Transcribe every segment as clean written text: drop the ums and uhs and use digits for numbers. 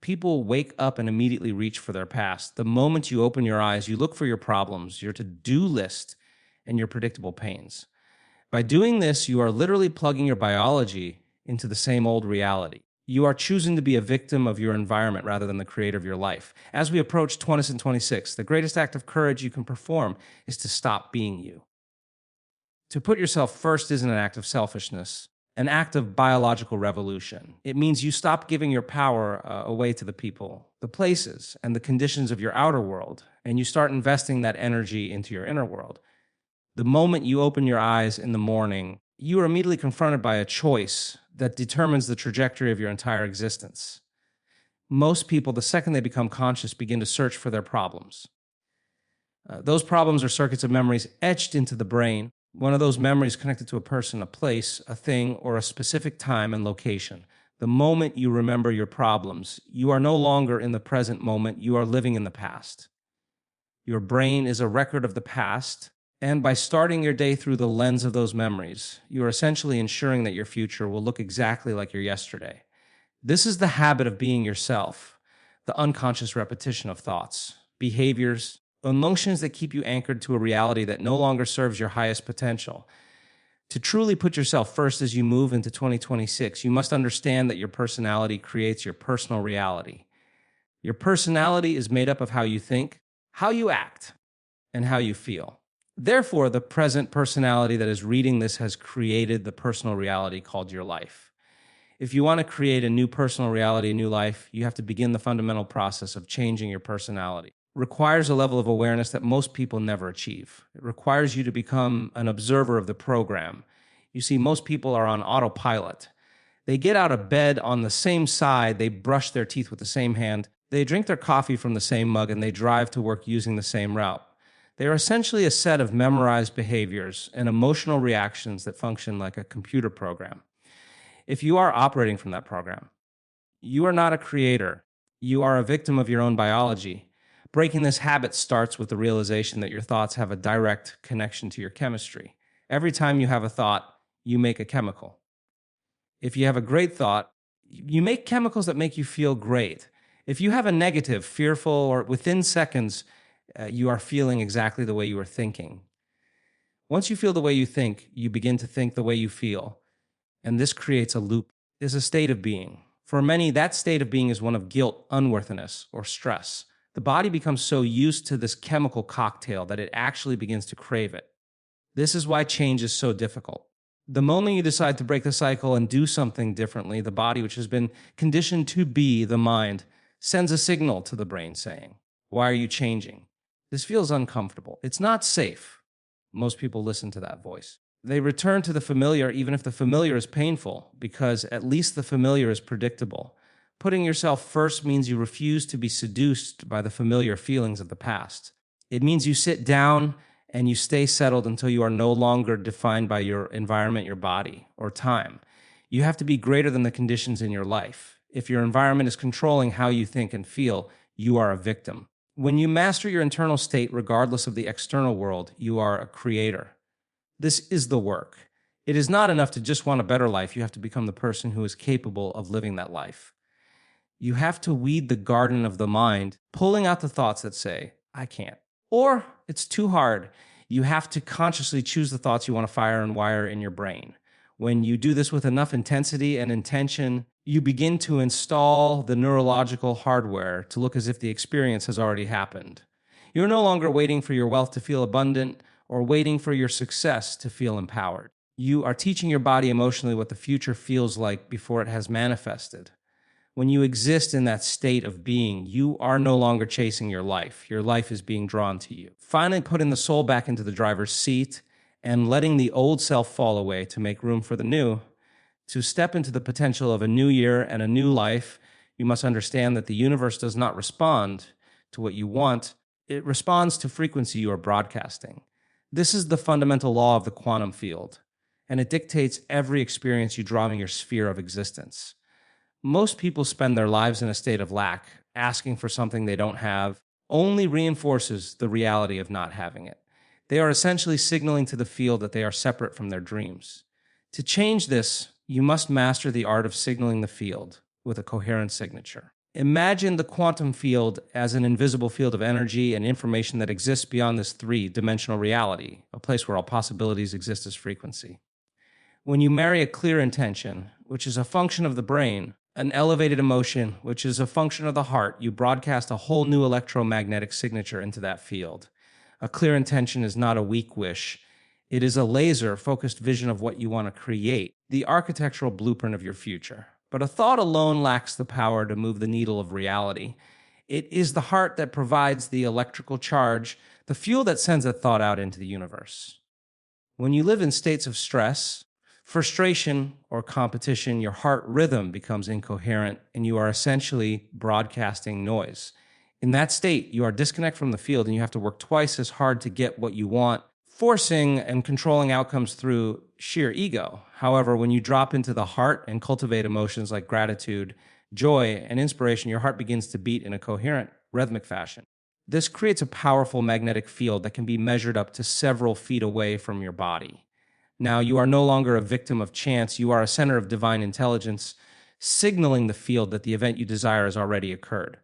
People wake up and immediately reach for their past. The moment you open your eyes, you look for your problems, your to-do list, and your predictable pains. By doing this, you are literally plugging your biology into the same old reality. You are choosing to be a victim of your environment rather than the creator of your life. As we approach 2026, the greatest act of courage you can perform is to stop being you. To put yourself first isn't an act of selfishness, an act of biological revolution. It means you stop giving your power away to the people, the places, and the conditions of your outer world, and you start investing that energy into your inner world. The moment you open your eyes in the morning, you are immediately confronted by a choice that determines the trajectory of your entire existence. Most people, the second they become conscious, begin to search for their problems. Those problems are circuits of memories etched into the brain. One of those memories connected to a person, a place, a thing, or a specific time and location. The moment you remember your problems, you are no longer in the present moment, you are living in the past. Your brain is a record of the past, and by starting your day through the lens of those memories, you are essentially ensuring that your future will look exactly like your yesterday. This is the habit of being yourself, the unconscious repetition of thoughts, behaviors, emotions that keep you anchored to a reality that no longer serves your highest potential. To truly put yourself first as you move into 2026, you must understand that your personality creates your personal reality. Your personality is made up of how you think, how you act, and how you feel. Therefore, the present personality that is reading this has created the personal reality called your life. If you want to create a new personal reality, a new life, you have to begin the fundamental process of changing your personality. It requires a level of awareness that most people never achieve. It requires you to become an observer of the program. You see, most people are on autopilot. They get out of bed on the same side, they brush their teeth with the same hand, they drink their coffee from the same mug, and they drive to work using the same route. They are essentially a set of memorized behaviors and emotional reactions that function like a computer program. If you are operating from that program, you are not a creator. You are a victim of your own biology. Breaking this habit starts with the realization that your thoughts have a direct connection to your chemistry. Every time you have a thought, you make a chemical. If you have a great thought, you make chemicals that make you feel great. If you have a negative, fearful, or within seconds, you are feeling exactly the way you are thinking. Once you feel the way you think, you begin to think the way you feel. And this creates a loop. It's a state of being. For many, that state of being is one of guilt, unworthiness, or stress. The body becomes so used to this chemical cocktail that it actually begins to crave it. This is why change is so difficult. The moment you decide to break the cycle and do something differently, the body, which has been conditioned to be the mind, sends a signal to the brain saying, "Why are you changing? This feels uncomfortable. It's not safe." Most people listen to that voice. They return to the familiar even if the familiar is painful, because at least the familiar is predictable. Putting yourself first means you refuse to be seduced by the familiar feelings of the past. It means you sit down and you stay settled until you are no longer defined by your environment, your body, or time. You have to be greater than the conditions in your life. If your environment is controlling how you think and feel, you are a victim. When you master your internal state, regardless of the external world, you are a creator. This is the work. It is not enough to just want a better life. You have to become the person who is capable of living that life. You have to weed the garden of the mind, pulling out the thoughts that say, "I can't," or "It's too hard." You have to consciously choose the thoughts you want to fire and wire in your brain. When you do this with enough intensity and intention, you begin to install the neurological hardware to look as if the experience has already happened. You're no longer waiting for your wealth to feel abundant or waiting for your success to feel empowered. You are teaching your body emotionally what the future feels like before it has manifested. When you exist in that state of being, you are no longer chasing your life. Your life is being drawn to you. Finally, putting the soul back into the driver's seat and letting the old self fall away to make room for the new. To step into the potential of a new year and a new life, you must understand that the universe does not respond to what you want. It responds to frequency you are broadcasting. This is the fundamental law of the quantum field, and it dictates every experience you draw in your sphere of existence. Most people spend their lives in a state of lack. Asking for something they don't have only reinforces the reality of not having it. They are essentially signaling to the field that they are separate from their dreams. To change this, you must master the art of signaling the field with a coherent signature. Imagine the quantum field as an invisible field of energy and information that exists beyond this three-dimensional reality, a place where all possibilities exist as frequency. When you marry a clear intention, which is a function of the brain, an elevated emotion, which is a function of the heart, you broadcast a whole new electromagnetic signature into that field. A clear intention is not a weak wish. It is a laser-focused vision of what you want to create, the architectural blueprint of your future. But a thought alone lacks the power to move the needle of reality. It is the heart that provides the electrical charge, the fuel that sends a thought out into the universe. When you live in states of stress, frustration, or competition, your heart rhythm becomes incoherent and you are essentially broadcasting noise. In that state, you are disconnected from the field and you have to work twice as hard to get what you want, forcing and controlling outcomes through sheer ego. However, when you drop into the heart and cultivate emotions like gratitude, joy, and inspiration, your heart begins to beat in a coherent, rhythmic fashion. This creates a powerful magnetic field that can be measured up to several feet away from your body. Now, you are no longer a victim of chance. You are a center of divine intelligence, signaling the field that the event you desire has already occurred.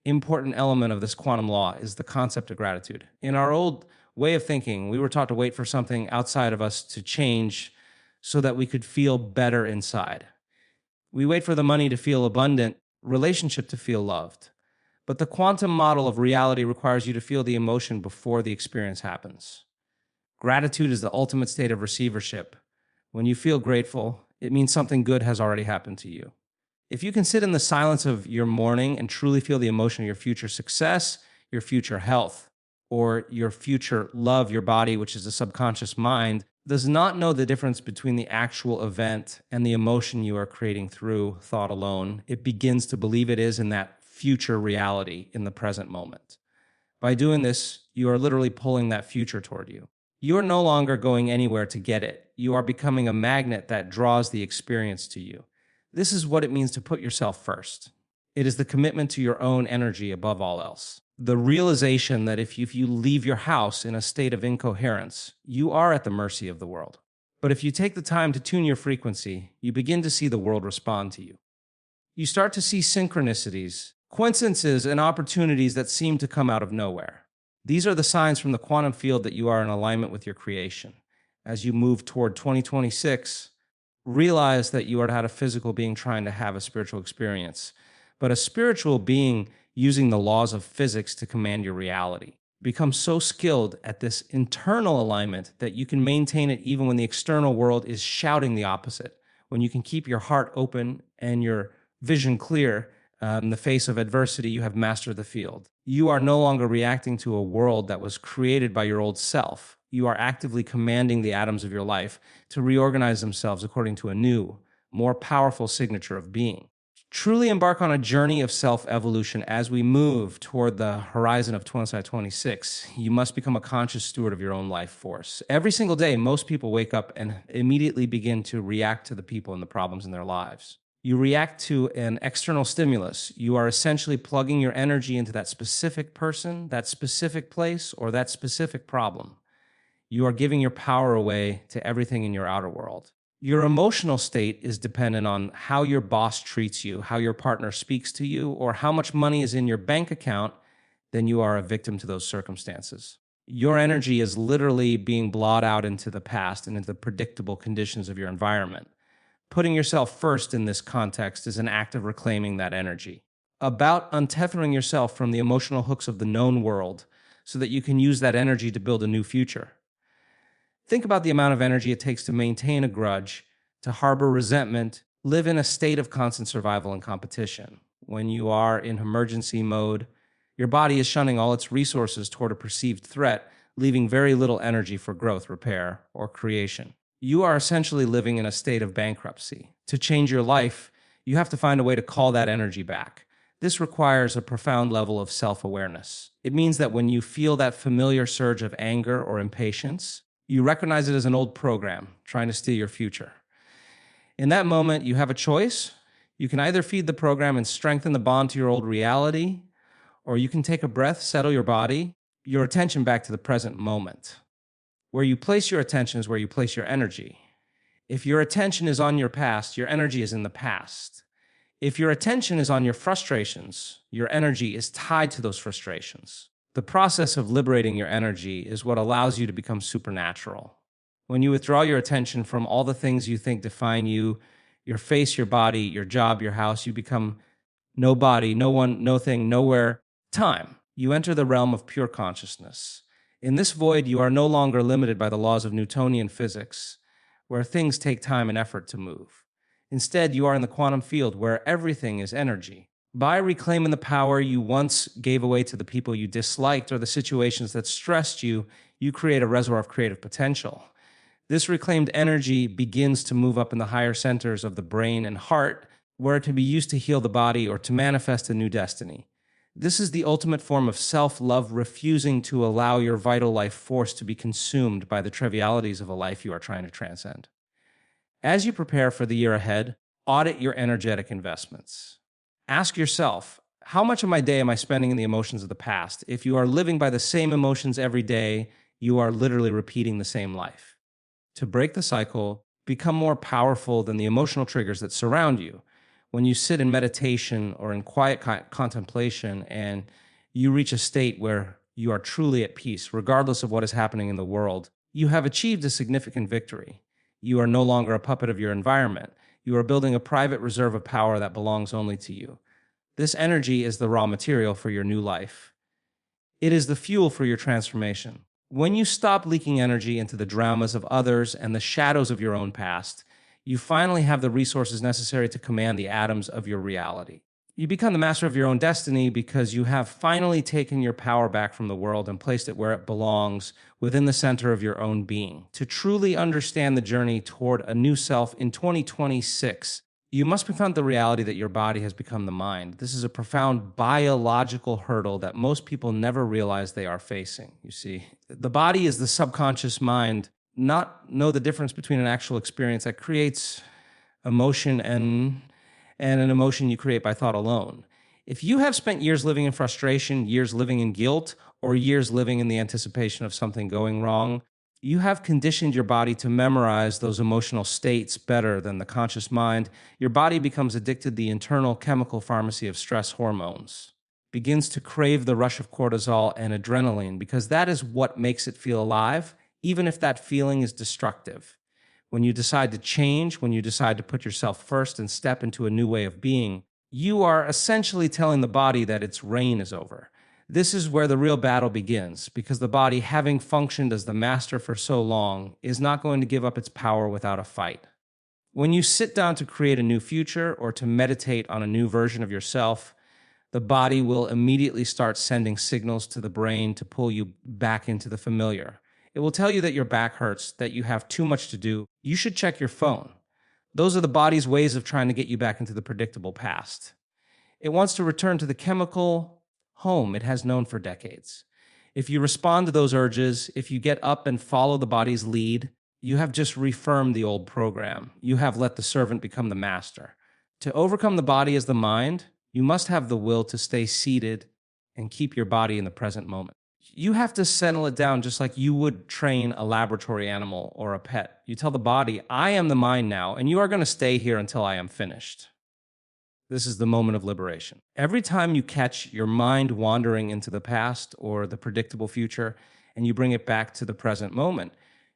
Important element of this quantum law is the concept of gratitude. In our old way of thinking, we were taught to wait for something outside of us to change so that we could feel better inside. We wait for the money to feel abundant, relationship to feel loved. But the quantum model of reality requires you to feel the emotion before the experience happens. Gratitude is the ultimate state of receivership. When you feel grateful, it means something good has already happened to you. If you can sit in the silence of your morning and truly feel the emotion of your future success, your future health, or your future love, your body, which is the subconscious mind, does not know the difference between the actual event and the emotion you are creating through thought alone, it begins to believe it is in that future reality in the present moment. By doing this, you are literally pulling that future toward you. You are no longer going anywhere to get it. You are becoming a magnet that draws the experience to you. This is what it means to put yourself first. It is the commitment to your own energy above all else. The realization that if you leave your house in a state of incoherence, you are at the mercy of the world. But if you take the time to tune your frequency, you begin to see the world respond to you. You start to see synchronicities, coincidences, and opportunities that seem to come out of nowhere. These are the signs from the quantum field that you are in alignment with your creation. As you move toward 2026, realize that you are not a physical being trying to have a spiritual experience, but a spiritual being using the laws of physics to command your reality. Become so skilled at this internal alignment that you can maintain it even when the external world is shouting the opposite. When you can keep your heart open and your vision clear in the face of adversity, you have mastered the field. You are no longer reacting to a world that was created by your old self. You are actively commanding the atoms of your life to reorganize themselves according to a new, more powerful signature of being. Truly embark on a journey of self-evolution as we move toward the horizon of 2026. You must become a conscious steward of your own life force. Every single day, most people wake up and immediately begin to react to the people and the problems in their lives. You react to an external stimulus. You are essentially plugging your energy into that specific person, that specific place, or that specific problem. You are giving your power away to everything in your outer world. Your emotional state is dependent on how your boss treats you, how your partner speaks to you, or how much money is in your bank account. Then you are a victim to those circumstances. Your energy is literally being blotted out into the past and into the predictable conditions of your environment. Putting yourself first in this context is an act of reclaiming that energy. About untethering yourself from the emotional hooks of the known world so that you can use that energy to build a new future. Think about the amount of energy it takes to maintain a grudge, to harbor resentment, live in a state of constant survival and competition. When you are in emergency mode, your body is shunning all its resources toward a perceived threat, leaving very little energy for growth, repair, or creation. You are essentially living in a state of bankruptcy. To change your life, you have to find a way to call that energy back. This requires a profound level of self-awareness. It means that when you feel that familiar surge of anger or impatience, you recognize it as an old program trying to steal your future. In that moment, you have a choice. You can either feed the program and strengthen the bond to your old reality, or you can take a breath, settle your body, your attention back to the present moment. Where you place your attention is where you place your energy. If your attention is on your past, your energy is in the past. If your attention is on your frustrations, your energy is tied to those frustrations. The process of liberating your energy is what allows you to become supernatural. When you withdraw your attention from all the things you think define you, your face, your body, your job, your house, you become no body, no one, no thing, nowhere, time. You enter the realm of pure consciousness. In this void, you are no longer limited by the laws of Newtonian physics, where things take time and effort to move. Instead, you are in the quantum field where everything is energy. By reclaiming the power you once gave away to the people you disliked or the situations that stressed you, you create a reservoir of creative potential. This reclaimed energy begins to move up in the higher centers of the brain and heart, where it can be used to heal the body or to manifest a new destiny. This is the ultimate form of self-love, refusing to allow your vital life force to be consumed by the trivialities of a life you are trying to transcend. As you prepare for the year ahead, audit your energetic investments. Ask yourself, how much of my day am I spending in the emotions of the past? If you are living by the same emotions every day, you are literally repeating the same life. To break the cycle, become more powerful than the emotional triggers that surround you. When you sit in meditation or in quiet contemplation and you reach a state where you are truly at peace, regardless of what is happening in the world, you have achieved a significant victory. You are no longer a puppet of your environment. You are building a private reserve of power that belongs only to you. This energy is the raw material for your new life. It is the fuel for your transformation. When you stop leaking energy into the dramas of others and the shadows of your own past, you finally have the resources necessary to command the atoms of your reality. You become the master of your own destiny because you have finally taken your power back from the world and placed it where it belongs, within the center of your own being. To truly understand the journey toward a new self in 2026, you must confront the reality that your body has become the mind. This is a profound biological hurdle that most people never realize they are facing. You see, the body is the subconscious mind, not know the difference between an actual experience that creates emotion and an emotion you create by thought alone. If you have spent years living in frustration, years living in guilt, or years living in the anticipation of something going wrong, you have conditioned your body to memorize those emotional states better than the conscious mind. Your body becomes addicted to the internal chemical pharmacy of stress hormones, begins to crave the rush of cortisol and adrenaline because that is what makes it feel alive, even if that feeling is destructive. When you decide to change, when you decide to put yourself first and step into a new way of being, you are essentially telling the body that its reign is over. This is where the real battle begins, because the body, having functioned as the master for so long, is not going to give up its power without a fight. When you sit down to create a new future or to meditate on a new version of yourself, the body will immediately start sending signals to the brain to pull you back into the familiar. It will tell you that your back hurts, that you have too much to do. You should check your phone. Those are the body's ways of trying to get you back into the predictable past. It wants to return to the chemical home it has known for decades. If you respond to those urges, if you get up and follow the body's lead, you have just reaffirmed the old program. You have let the servant become the master. To overcome the body as the mind, you must have the will to stay seated and keep your body in the present moment. You have to settle it down just like you would train a laboratory animal or a pet. You tell the body, I am the mind now, and you are going to stay here until I am finished. This is the moment of liberation. Every time you catch your mind wandering into the past or the predictable future, and you bring it back to the present moment,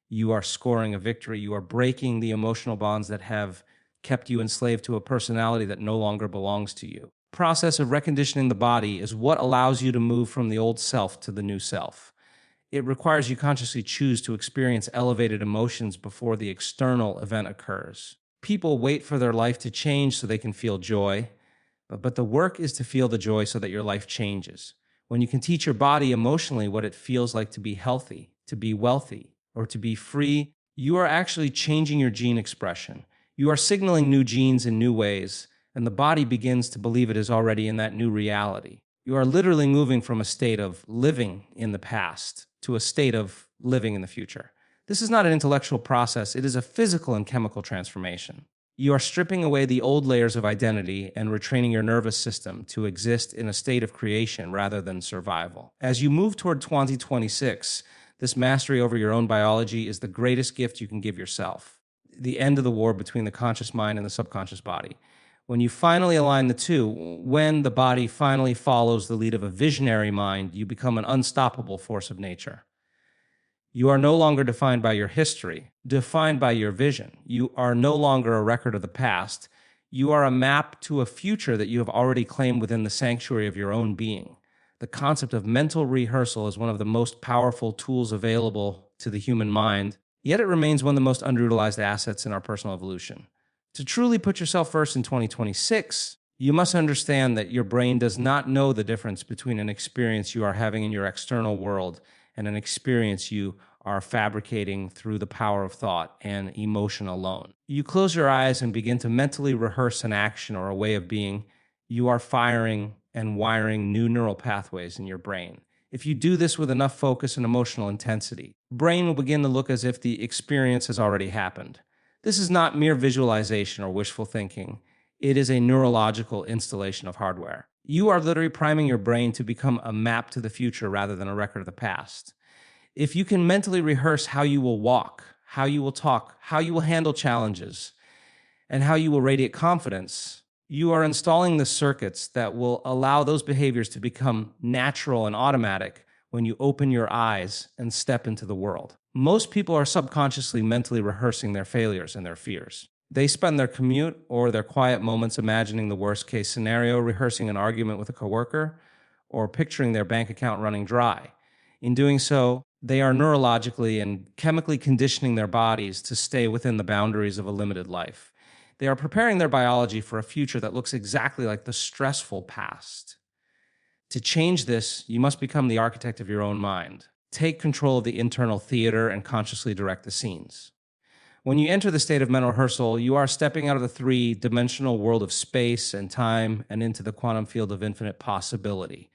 you are scoring a victory. You are breaking the emotional bonds that have kept you enslaved to a personality that no longer belongs to you. The process of reconditioning the body is what allows you to move from the old self to the new self. It requires you consciously choose to experience elevated emotions before the external event occurs. People wait for their life to change so they can feel joy, but the work is to feel the joy so that your life changes. When you can teach your body emotionally what it feels like to be healthy, to be wealthy, or to be free, you are actually changing your gene expression. You are signaling new genes in new ways, and the body begins to believe it is already in that new reality. You are literally moving from a state of living in the past to a state of living in the future. This is not an intellectual process, it is a physical and chemical transformation. You are stripping away the old layers of identity and retraining your nervous system to exist in a state of creation rather than survival. As you move toward 2026, this mastery over your own biology is the greatest gift you can give yourself. The end of the war between the conscious mind and the subconscious body. When you finally align the two, when the body finally follows the lead of a visionary mind, you become an unstoppable force of nature. You are no longer defined by your history, defined by your vision. You are no longer a record of the past. You are a map to a future that you have already claimed within the sanctuary of your own being. The concept of mental rehearsal is one of the most powerful tools available to the human mind, yet it remains one of the most underutilized assets in our personal evolution. To truly put yourself first in 2026, you must understand that your brain does not know the difference between an experience you are having in your external world and an experience you are fabricating through the power of thought and emotion alone. You close your eyes and begin to mentally rehearse an action or a way of being. You are firing and wiring new neural pathways in your brain. If you do this with enough focus and emotional intensity, brain will begin to look as if the experience has already happened. This is not mere visualization or wishful thinking. It is a neurological installation of hardware. You are literally priming your brain to become a map to the future rather than a record of the past. If you can mentally rehearse how you will walk, how you will talk, how you will handle challenges, and how you will radiate confidence, you are installing the circuits that will allow those behaviors to become natural and automatic when you open your eyes and step into the world. Most people are subconsciously mentally rehearsing their failures and their fears. They spend their commute or their quiet moments imagining the worst case scenario, rehearsing an argument with a coworker, or picturing their bank account running dry. In doing so, they are neurologically and chemically conditioning their bodies to stay within the boundaries of a limited life. They are preparing their biology for a future that looks exactly like the stressful past. To change this, you must become the architect of your own mind. Take control of the internal theater and consciously direct the scenes. When you enter the state of mental rehearsal, you are stepping out of the three-dimensional world of space and time and into the quantum field of infinite possibility.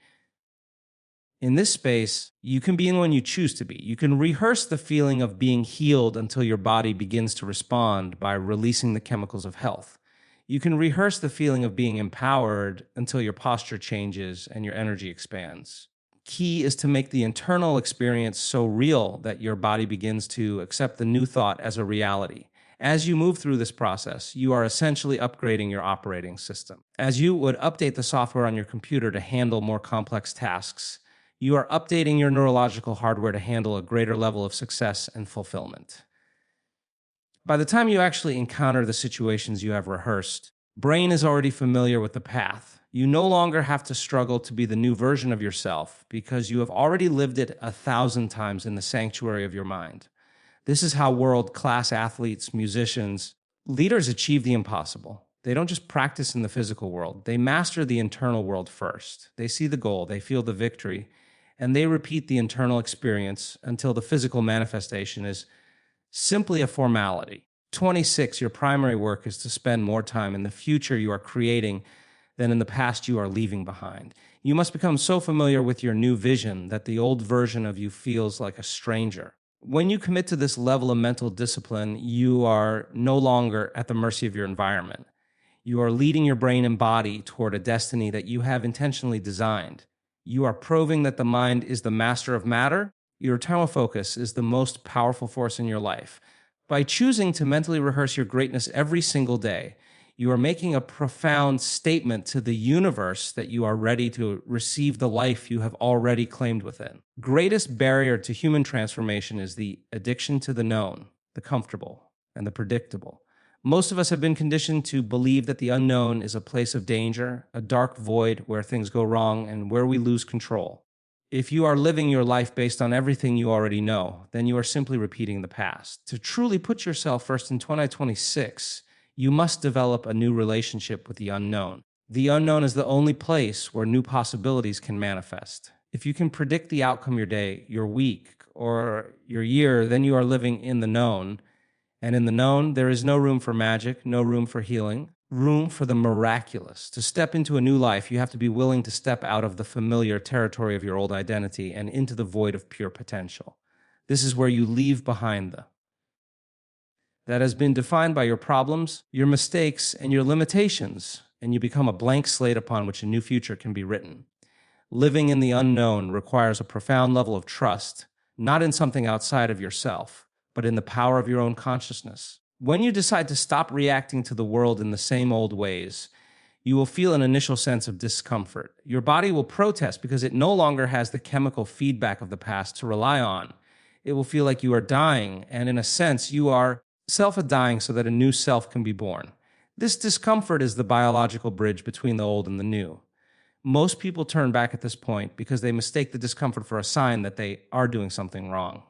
In this space, you can be in when you choose to be. You can rehearse the feeling of being healed until your body begins to respond by releasing the chemicals of health. You can rehearse the feeling of being empowered until your posture changes and your energy expands. Key is to make the internal experience so real that your body begins to accept the new thought as a reality. As you move through this process, you are essentially upgrading your operating system. As you would update the software on your computer to handle more complex tasks, you are updating your neurological hardware to handle a greater level of success and fulfillment. By the time you actually encounter the situations you have rehearsed, brain is already familiar with the path. You no longer have to struggle to be the new version of yourself because you have already lived it 1,000 times in the sanctuary of your mind. This is how world-class athletes, musicians, leaders achieve the impossible. They don't just practice in the physical world. They master the internal world first. They see the goal, they feel the victory, and they repeat the internal experience until the physical manifestation is simply a formality. 26, your primary work is to spend more time in the future you are creating than in the past you are leaving behind. You must become so familiar with your new vision that the old version of you feels like a stranger. When you commit to this level of mental discipline, you are no longer at the mercy of your environment. You are leading your brain and body toward a destiny that you have intentionally designed. You are proving that the mind is the master of matter. Your eternal focus is the most powerful force in your life. By choosing to mentally rehearse your greatness every single day, you are making a profound statement to the universe that you are ready to receive the life you have already claimed within. Greatest barrier to human transformation is the addiction to the known, the comfortable, and the predictable. Most of us have been conditioned to believe that the unknown is a place of danger, a dark void where things go wrong and where we lose control. If you are living your life based on everything you already know, then you are simply repeating the past. To truly put yourself first in 2026, you must develop a new relationship with the unknown. The unknown is the only place where new possibilities can manifest. If you can predict the outcome of your day, your week, or your year, then you are living in the known. And in the known, there is no room for magic, no room for healing, room for the miraculous. To step into a new life, you have to be willing to step out of the familiar territory of your old identity and into the void of pure potential. This is where you leave behind that has been defined by your problems, your mistakes, and your limitations, and you become a blank slate upon which a new future can be written. Living in the unknown requires a profound level of trust, not in something outside of yourself, but in the power of your own consciousness. When you decide to stop reacting to the world in the same old ways, You will feel an initial sense of discomfort. Your body will protest because it no longer has the chemical feedback of the past to rely on. It will feel like you are dying, and in a sense, you are self-dying so that a new self can be born. This discomfort is the biological bridge between the old and the new. Most people turn back at this point because they mistake the discomfort for a sign that they are doing something wrong.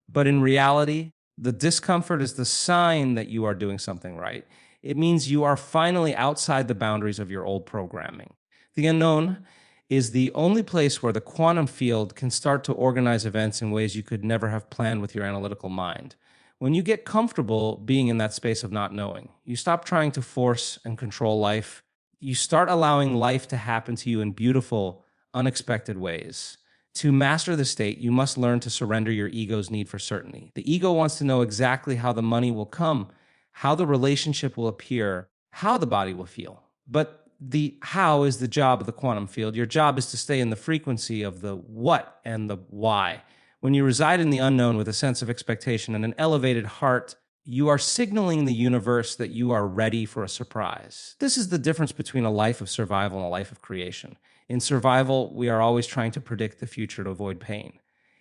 But in reality, the discomfort is the sign that you are doing something right. It means you are finally outside the boundaries of your old programming. The unknown is the only place where the quantum field can start to organize events in ways you could never have planned with your analytical mind. When you get comfortable being in that space of not knowing, you stop trying to force and control life. You start allowing life to happen to you in beautiful, unexpected ways. To master the state, you must learn to surrender your ego's need for certainty. The ego wants to know exactly how the money will come, how the relationship will appear, how the body will feel. But the how is the job of the quantum field. Your job is to stay in the frequency of the what and the why. When you reside in the unknown with a sense of expectation and an elevated heart, you are signaling the universe that you are ready for a surprise. This is the difference between a life of survival and a life of creation. In survival, we are always trying to predict the future to avoid pain.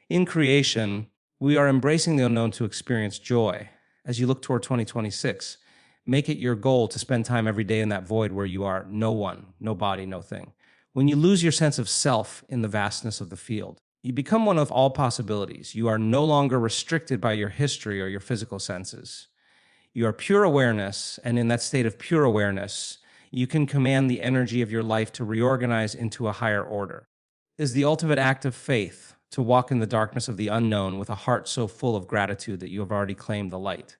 In creation, we are embracing the unknown to experience joy. As you look toward 2026, make it your goal to spend time every day in that void where you are no one, no body, no thing. When you lose your sense of self in the vastness of the field, you become one of all possibilities. You are no longer restricted by your history or your physical senses. You are pure awareness, and in that state of pure awareness, you can command the energy of your life to reorganize into a higher order. It is the ultimate act of faith to walk in the darkness of the unknown with a heart so full of gratitude that you have already claimed the light.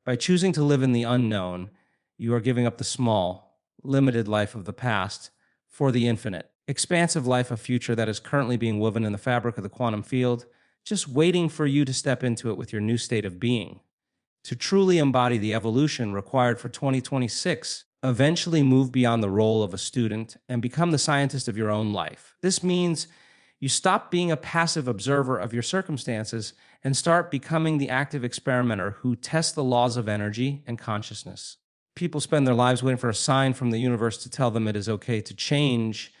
By choosing to live in the unknown, you are giving up the small, limited life of the past for the infinite, expansive life of future that is currently being woven in the fabric of the quantum field, just waiting for you to step into it with your new state of being. To truly embody the evolution required for 2026, eventually move beyond the role of a student and become the scientist of your own life. This means you stop being a passive observer of your circumstances and start becoming the active experimenter who tests the laws of energy and consciousness. People spend their lives waiting for a sign from the universe to tell them it is okay to change,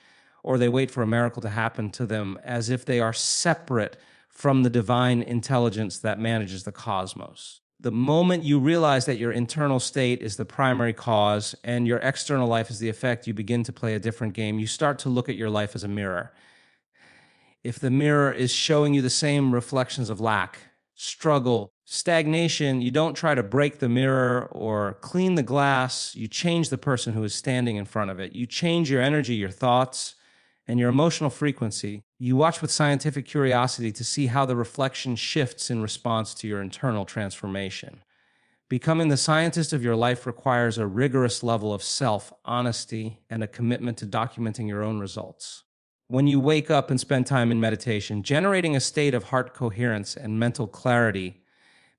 or they wait for a miracle to happen to them as if they are separate from the divine intelligence that manages the cosmos. The moment you realize that your internal state is the primary cause and your external life is the effect, you begin to play a different game. You start to look at your life as a mirror. If the mirror is showing you the same reflections of lack, struggle, stagnation, you don't try to break the mirror or clean the glass. You change the person who is standing in front of it. You change your energy, your thoughts, and your emotional frequency. You watch with scientific curiosity to see how the reflection shifts in response to your internal transformation. Becoming the scientist of your life requires a rigorous level of self-honesty and a commitment to documenting your own results. When you wake up and spend time in meditation, generating a state of heart coherence and mental clarity,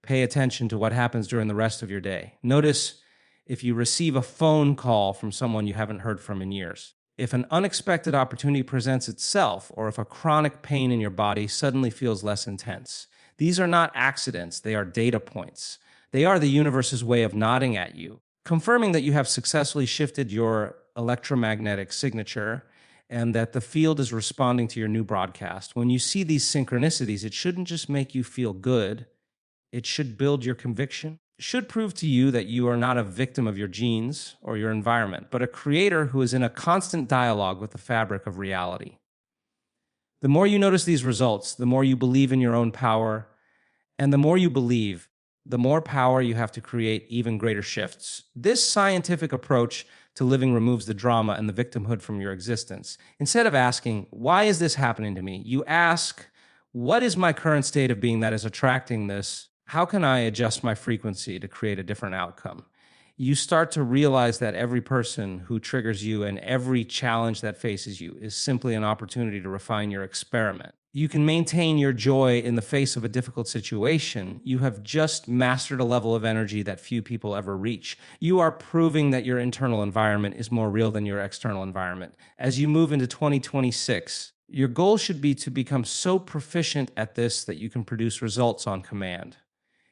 pay attention to what happens during the rest of your day. Notice if you receive a phone call from someone you haven't heard from in years. If an unexpected opportunity presents itself, or if a chronic pain in your body suddenly feels less intense. These are not accidents, they are data points. They are the universe's way of nodding at you, confirming that you have successfully shifted your electromagnetic signature and that the field is responding to your new broadcast. When you see these synchronicities, it shouldn't just make you feel good, it should build your conviction. It should prove to you that you are not a victim of your genes or your environment, but a creator who is in a constant dialogue with the fabric of reality. The more you notice these results, the more you believe in your own power, and the more you believe, the more power you have to create even greater shifts. This scientific approach to living removes the drama and the victimhood from your existence. Instead of asking, why is this happening to me? You ask, what is my current state of being that is attracting this? How can I adjust my frequency to create a different outcome? You start to realize that every person who triggers you and every challenge that faces you is simply an opportunity to refine your experiment. You can maintain your joy in the face of a difficult situation. You have just mastered a level of energy that few people ever reach. You are proving that your internal environment is more real than your external environment. As you move into 2026, your goal should be to become so proficient at this that you can produce results on command.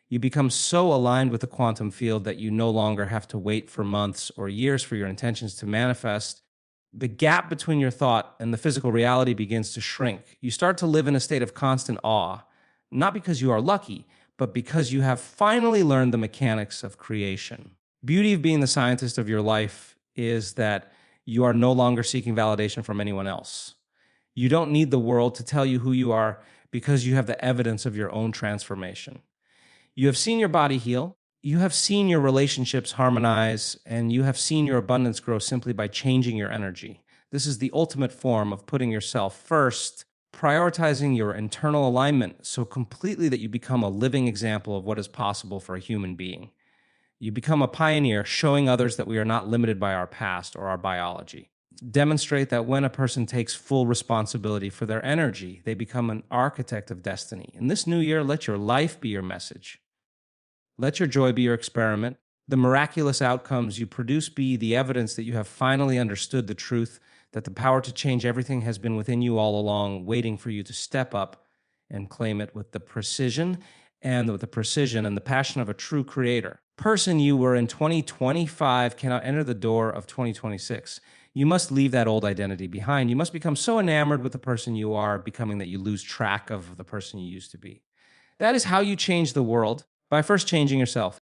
You become so aligned with the quantum field that you no longer have to wait for months or years for your intentions to manifest. The gap between your thought and the physical reality begins to shrink. You start to live in a state of constant awe, not because you are lucky, but because you have finally learned the mechanics of creation. Beauty of being the scientist of your life is that you are no longer seeking validation from anyone else. You don't need the world to tell you who you are because you have the evidence of your own transformation. You have seen your body heal, you have seen your relationships harmonize, and you have seen your abundance grow simply by changing your energy. This is the ultimate form of putting yourself first, prioritizing your internal alignment so completely that you become a living example of what is possible for a human being. You become a pioneer, showing others that we are not limited by our past or our biology. Demonstrate that when a person takes full responsibility for their energy, they become an architect of destiny. In this new year, let your life be your message. Let your joy be your experiment. The miraculous outcomes you produce be the evidence that you have finally understood the truth, that the power to change everything has been within you all along, waiting for you to step up and claim it with the precision and the passion of a true creator. Person you were in 2025 cannot enter the door of 2026. You must leave that old identity behind. You must become so enamored with the person you are becoming that you lose track of the person you used to be. That is how you change the world, by first changing yourself.